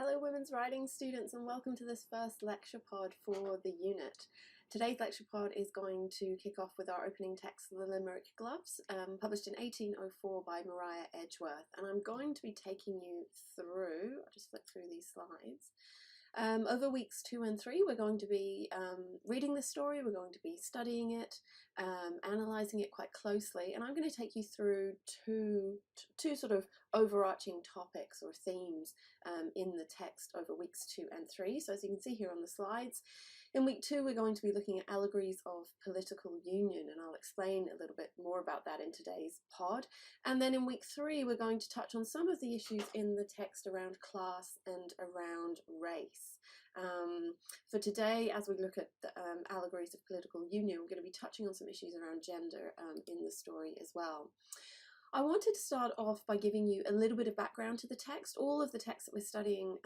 Hello Women's Writing students, and welcome to this first lecture pod for the unit. Today's lecture pod is going to kick off with our opening text, The Limerick Gloves, published in 1804 by Maria Edgeworth, and I'm going to be taking you through, I'll just flip through these slides. Over weeks 2 and 3 we're going to be reading this story, we're going to be studying it, analysing it quite closely, and I'm going to take you through two sort of overarching topics or themes in the text over weeks 2 and 3. So as you can see here on the slides, in week 2 we're going to be looking at allegories of political union, and I'll explain a little bit more about that in today's pod. And then in week 3 we're going to touch on some of the issues in the text around class and around race. For today, as we look at the allegories of political union, we're going to be touching on some issues around gender in the story as well. I wanted to start off by giving you a little bit of background to the text. All of the texts that we're studying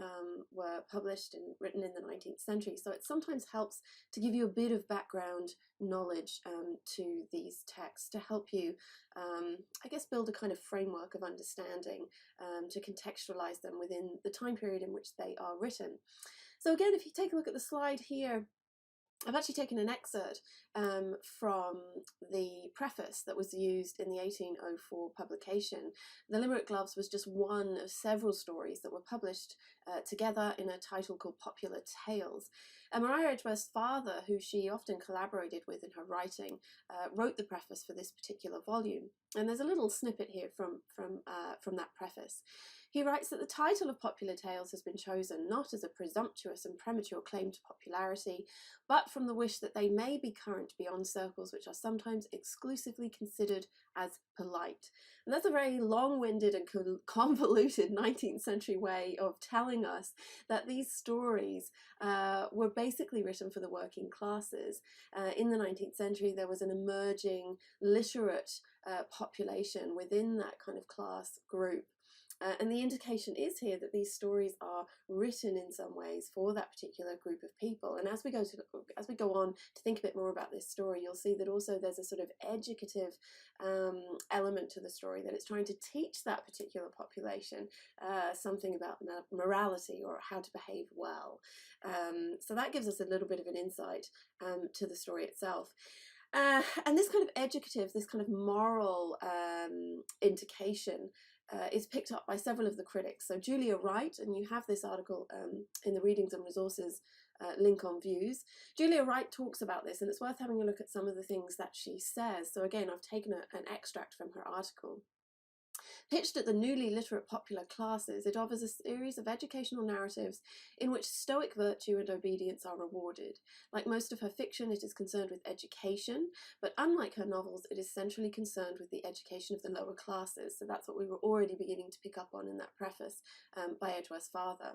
were published and written in the 19th century, so it sometimes helps to give you a bit of background knowledge to these texts to help you, I guess, build a kind of framework of understanding to contextualize them within the time period in which they are written. So again, if you take a look at the slide here, I've actually taken an excerpt from the preface that was used in the 1804 publication. The Limerick Gloves was just one of several stories that were published together in a title called Popular Tales. And Maria Edgeworth's father, who she often collaborated with in her writing, wrote the preface for this particular volume. And there's a little snippet here from that preface. He writes that the title of Popular Tales has been chosen not as a presumptuous and premature claim to popularity, but from the wish that they may be current beyond circles which are sometimes exclusively considered as polite. And that's a very long-winded and convoluted 19th century way of telling us that these stories were basically written for the working classes. In the 19th century, there was an emerging literate population within that kind of class group. And the indication is here that these stories are written in some ways for that particular group of people. And as we go on to think a bit more about this story, you'll see that also there's a sort of educative element to the story, that it's trying to teach that particular population something about morality or how to behave well. So that gives us a little bit of an insight to the story itself. And this kind of educative, this kind of moral indication is picked up by several of the critics. So Julia Wright, and you have this article in the Readings and Resources link on Views. Julia Wright talks about this, and it's worth having a look at some of the things that she says. So again, I've taken an extract from her article. Pitched at the newly literate popular classes, it offers a series of educational narratives in which stoic virtue and obedience are rewarded. Like most of her fiction, it is concerned with education, but unlike her novels, it is centrally concerned with the education of the lower classes. So that's what we were already beginning to pick up on in that preface by Edgeworth's father.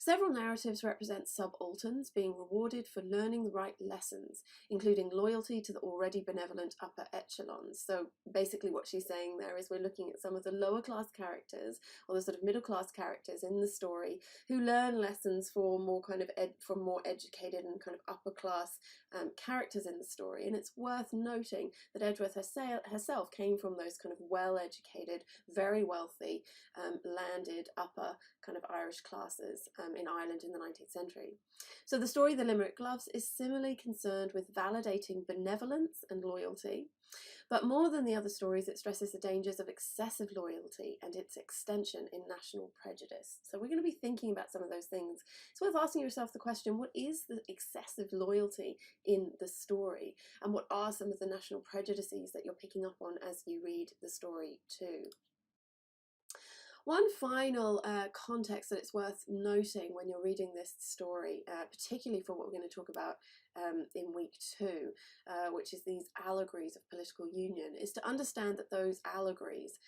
Several narratives represent subalterns being rewarded for learning the right lessons, including loyalty to the already benevolent upper echelons. So basically what she's saying there is we're looking at some of the lower class characters, or the sort of middle class characters in the story, who learn lessons for more kind of from more educated and kind of upper class characters in the story. And it's worth noting that Edgeworth herself came from those kind of well-educated, very wealthy, landed upper kind of Irish classes in Ireland in the 19th century. So the story The Limerick Gloves is similarly concerned with validating benevolence and loyalty. But more than the other stories, it stresses the dangers of excessive loyalty and its extension in national prejudice. So we're going to be thinking about some of those things. It's worth asking yourself the question, what is the excessive loyalty in the story? And what are some of the national prejudices that you're picking up on as you read the story too? One final context that it's worth noting when you're reading this story, particularly for what we're going to talk about in week 2, which is these allegories of political union, is to understand that those allegories,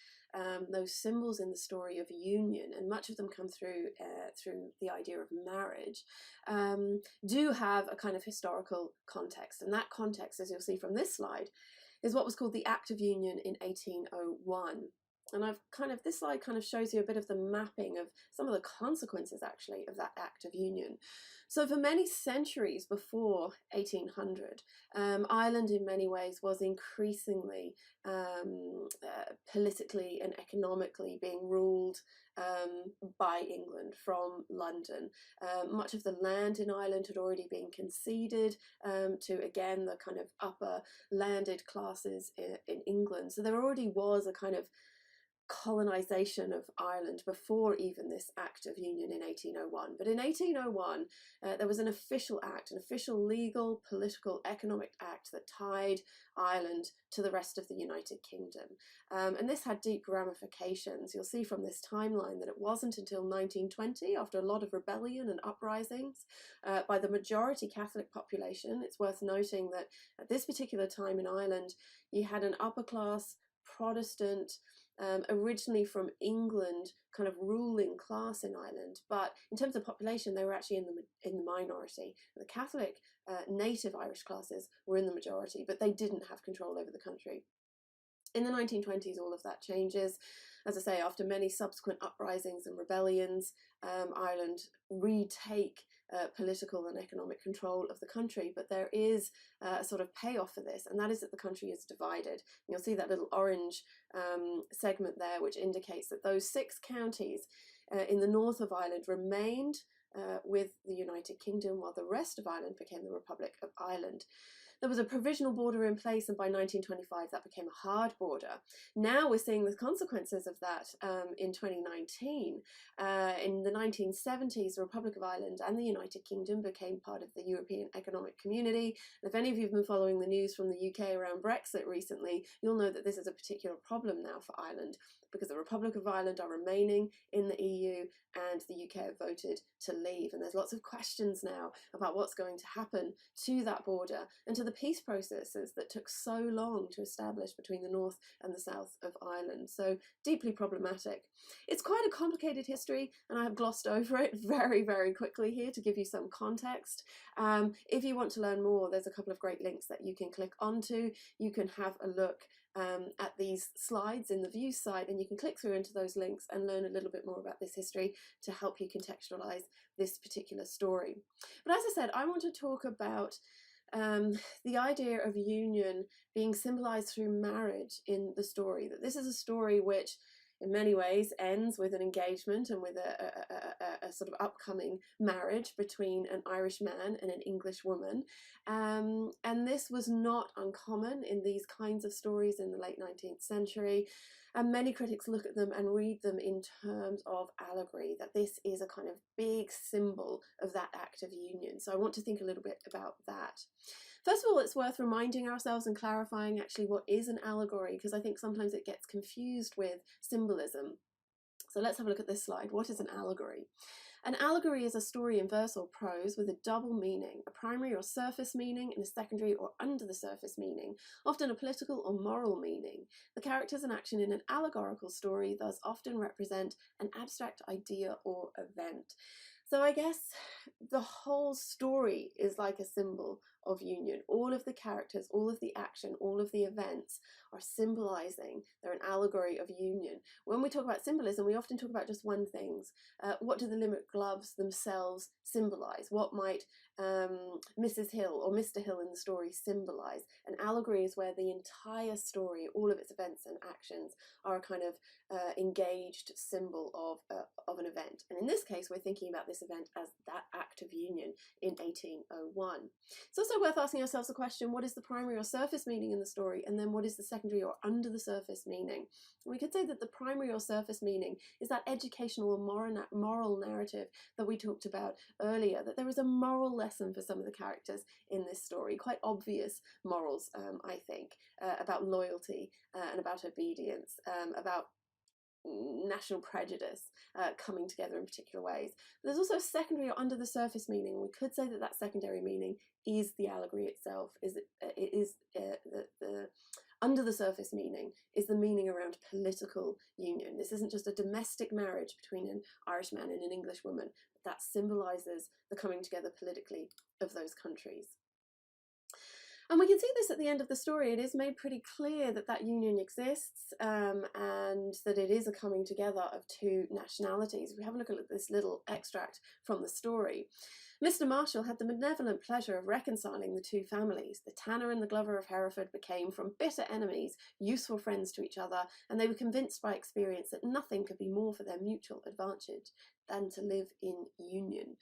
those symbols in the story of union, and much of them come through the idea of marriage, do have a kind of historical context. And that context, as you'll see from this slide, is what was called the Act of Union in 1801. And this slide kind of shows you a bit of the mapping of some of the consequences actually of that Act of Union. So for many centuries before 1800, Ireland in many ways was increasingly politically and economically being ruled by England from London. Much of the land in Ireland had already been conceded to, again, the kind of upper landed classes in England. So there already was a kind of colonisation of Ireland before even this Act of Union in 1801. But in 1801, there was an official act, an official legal, political, economic act that tied Ireland to the rest of the United Kingdom. And this had deep ramifications. You'll see from this timeline that it wasn't until 1920, after a lot of rebellion and uprisings by the majority Catholic population. It's worth noting that at this particular time in Ireland, you had an upper class Protestant, originally from England, kind of ruling class in Ireland, but in terms of population, they were actually in the minority. The Catholic native Irish classes were in the majority, but they didn't have control over the country. In the 1920s, all of that changes. As I say, after many subsequent uprisings and rebellions, Ireland retake political and economic control of the country, but there is a sort of payoff for this, and that is that the country is divided. You'll see that little orange segment there, which indicates that those 6 counties in the north of Ireland remained with the United Kingdom, while the rest of Ireland became the Republic of Ireland. There was a provisional border in place, and by 1925 that became a hard border. Now we're seeing the consequences of that in 2019. In the 1970s, the Republic of Ireland and the United Kingdom became part of the European Economic Community. And if any of you have been following the news from the UK around Brexit recently, you'll know that this is a particular problem now for Ireland, because the Republic of Ireland are remaining in the EU and the UK have voted to leave. And there's lots of questions now about what's going to happen to that border and to the peace processes that took so long to establish between the north and the south of Ireland. So deeply problematic. It's quite a complicated history, and I have glossed over it very, very quickly here to give you some context. If you want to learn more, there's a couple of great links that you can click onto. You can have a look at these slides in the views side, and you can click through into those links and learn a little bit more about this history to help you contextualize this particular story. But as I said, I want to talk about the idea of union being symbolized through marriage in the story. That this is a story which in many ways ends with an engagement and with a sort of upcoming marriage between an Irish man and an English woman. And this was not uncommon in these kinds of stories in the late 19th century. And many critics look at them and read them in terms of allegory, that this is a kind of big symbol of that act of union. So I want to think a little bit about that. First of all, it's worth reminding ourselves and clarifying actually what is an allegory, because I think sometimes it gets confused with symbolism. So let's have a look at this slide. What is an allegory? An allegory is a story in verse or prose with a double meaning, a primary or surface meaning and a secondary or under the surface meaning, often a political or moral meaning. The characters and action in an allegorical story thus often represent an abstract idea or event. So I guess the whole story is like a symbol of union. All of the characters, all of the action, all of the events are symbolizing, they're an allegory of union. When we talk about symbolism, we often talk about just one thing. What do the limerick gloves themselves symbolize? What might Mrs. Hill or Mr. Hill in the story symbolize? An allegory is where the entire story, all of its events and actions, are a kind of engaged symbol of an event. And in this case, we're thinking about this event as that act of union in 1801. It's also worth asking ourselves the question, what is the primary or surface meaning in the story, and then what is the secondary or under the surface meaning? We could say that the primary or surface meaning is that educational or moral narrative that we talked about earlier, that there is a moral lesson for some of the characters in this story, quite obvious morals, I think, about loyalty and about obedience, about national prejudice coming together in particular ways. But there's also a secondary or under the surface meaning. We could say that that secondary meaning is the allegory itself. The under the surface meaning is the meaning around political union. This isn't just a domestic marriage between an Irish man and an English woman. That symbolises the coming together politically of those countries. And we can see this at the end of the story. It is made pretty clear that that union exists, and that it is a coming together of two nationalities. We have a look at this little extract from the story. Mr. Marshall had the benevolent pleasure of reconciling the two families. The tanner and the glover of Hereford became, from bitter enemies, useful friends to each other, and they were convinced by experience that nothing could be more for their mutual advantage than to live in union.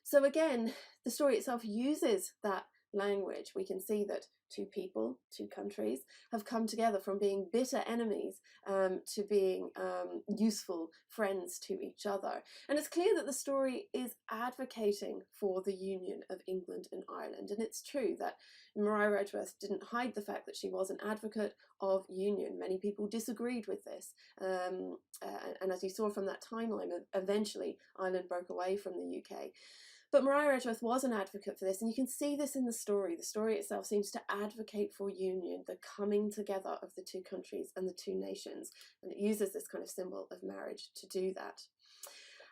So again, the story itself uses that language. We can see that two people, two countries, have come together from being bitter enemies to being useful friends to each other. And it's clear that the story is advocating for the union of England and Ireland. And it's true that Maria Edgeworth didn't hide the fact that she was an advocate of union. Many people disagreed with this. And as you saw from that timeline, eventually Ireland broke away from the UK. But Maria Edgeworth was an advocate for this, and you can see this in the story. The story itself seems to advocate for union, the coming together of the two countries and the two nations, and it uses this kind of symbol of marriage to do that.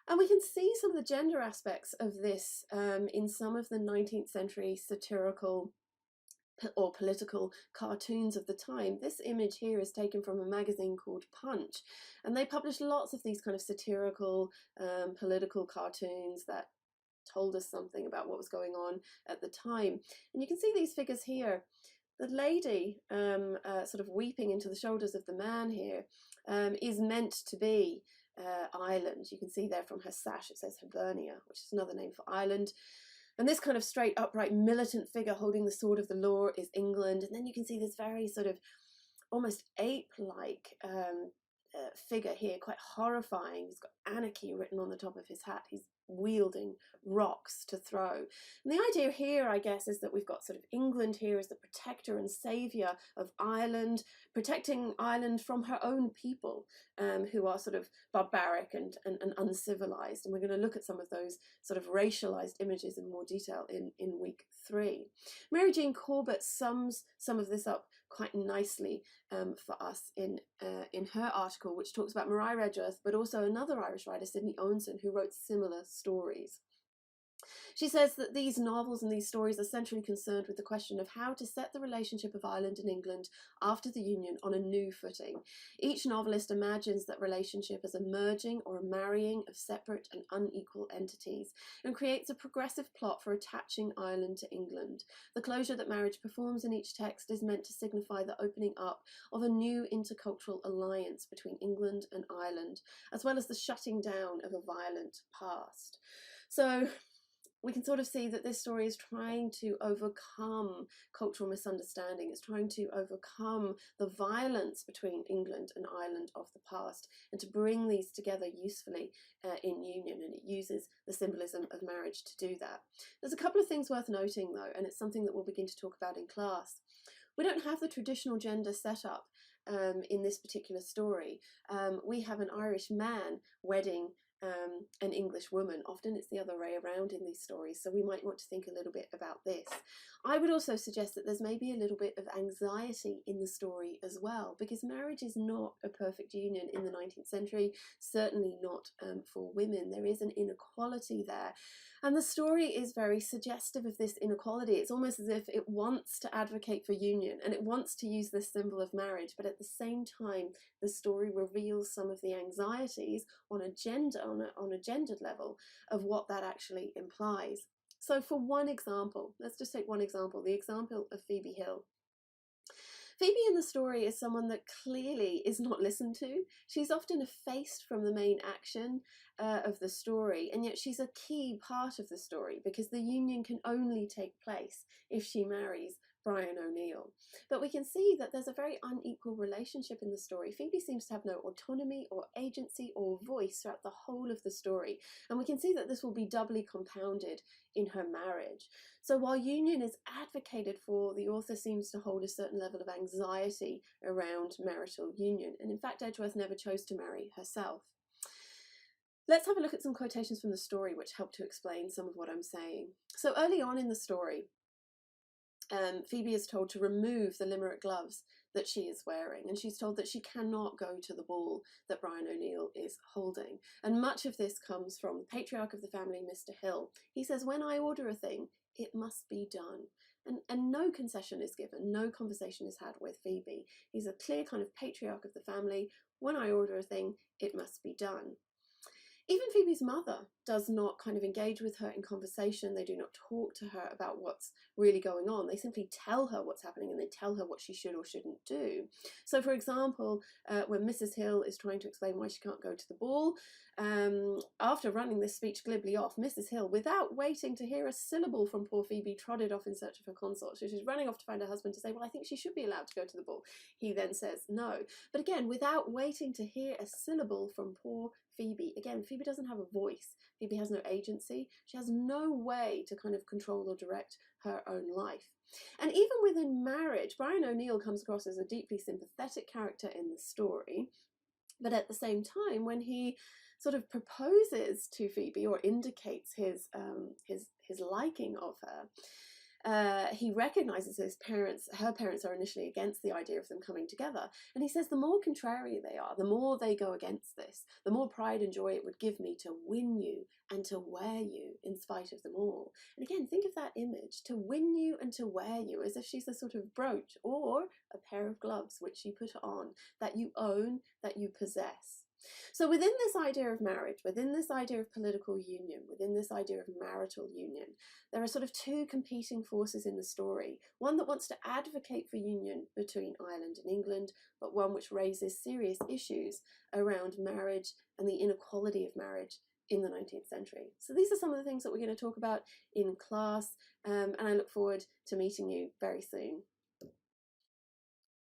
And we can see some of the gender aspects of this in some of the 19th century satirical or political cartoons of the time. This image here is taken from a magazine called Punch, and they published lots of these kind of satirical political cartoons that told us something about what was going on at the time. And you can see these figures here. The lady sort of weeping into the shoulders of the man here is meant to be Ireland. You can see there from her sash it says Hibernia, which is another name for Ireland. And this kind of straight, upright, militant figure holding the sword of the law is England. And then you can see this very sort of almost ape-like figure here, quite horrifying. He's got anarchy written on the top of his hat. He's wielding rocks to throw. And the idea here, I guess, is that we've got sort of England here as the protector and saviour of Ireland, protecting Ireland from her own people, who are sort of barbaric and uncivilized. And we're going to look at some of those sort of racialized images in more detail in week 3. Mary Jean Corbett sums some of this up quite nicely for us in her article, which talks about Maria Edgeworth, but also another Irish writer, Sidney Owenson, who wrote similar stories. She says that these novels and these stories are centrally concerned with the question of how to set the relationship of Ireland and England after the Union on a new footing. Each novelist imagines that relationship as a merging or a marrying of separate and unequal entities, and creates a progressive plot for attaching Ireland to England. The closure that marriage performs in each text is meant to signify the opening up of a new intercultural alliance between England and Ireland, as well as the shutting down of a violent past. So we can sort of see that this story is trying to overcome cultural misunderstanding. It's trying to overcome the violence between England and Ireland of the past, and to bring these together usefully in union, and it uses the symbolism of marriage to do that. There's a couple of things worth noting though, and it's something that we'll begin to talk about in class. We don't have the traditional gender setup in this particular story. We have an Irish man wedding an English woman. Often it's the other way around in these stories, so we might want to think a little bit about this. I would also suggest that there's maybe a little bit of anxiety in the story as well, because marriage is not a perfect union in the 19th century, certainly not for women. There is an inequality there, and the story is very suggestive of this inequality. It's almost as if it wants to advocate for union and it wants to use this symbol of marriage, but at the same time the story reveals some of the anxieties on a gendered level of what that actually implies. So for one example, let's just take one example, the example of Phoebe Hill. Phoebe in the story is someone that clearly is not listened to. She's often effaced from the main action of the story, and yet she's a key part of the story because the union can only take place if she marries Brian O'Neill. But we can see that there's a very unequal relationship in the story. Phoebe seems to have no autonomy or agency or voice throughout the whole of the story, and we can see that this will be doubly compounded in her marriage. So while union is advocated for, the author seems to hold a certain level of anxiety around marital union, and in fact Edgeworth never chose to marry herself. Let's have a look at some quotations from the story which help to explain some of what I'm saying. So early on in the story, Phoebe is told to remove the limerick gloves that she is wearing, and she's told that she cannot go to the ball that Brian O'Neill is holding. And much of this comes from the patriarch of the family, Mr. Hill. He says, "When I order a thing, it must be done." and no concession is given, no conversation is had with Phoebe. He's a clear kind of patriarch of the family. When I order a thing, it must be done. Even Phoebe's mother does not kind of engage with her in conversation. They do not talk to her about what's really going on. They simply tell her what's happening, and they tell her what she should or shouldn't do. So, for example, when Mrs. Hill is trying to explain why she can't go to the ball, after running this speech glibly off, Mrs. Hill, without waiting to hear a syllable from poor Phoebe, trotted off in search of her consort. So she's running off to find her husband to say, well, I think she should be allowed to go to the ball. He then says no. But again, without waiting to hear a syllable from poor Phoebe. Again, Phoebe doesn't have a voice. Phoebe has no agency. She has no way to kind of control or direct her own life. And even within marriage, Brian O'Neill comes across as a deeply sympathetic character in the story. But at the same time, when he sort of proposes to Phoebe or indicates his liking of her, he recognizes her parents are initially against the idea of them coming together. And he says the more contrary they are, the more they go against this, the more pride and joy it would give me to win you and to wear you in spite of them all. And again, think of that image, to win you and to wear you, as if she's a sort of brooch or a pair of gloves which you put on, that you own, that you possess. So within this idea of marriage, within this idea of political union, within this idea of marital union, there are sort of two competing forces in the story. One that wants to advocate for union between Ireland and England, but one which raises serious issues around marriage and the inequality of marriage in the 19th century. So these are some of the things that we're going to talk about in class, and I look forward to meeting you very soon.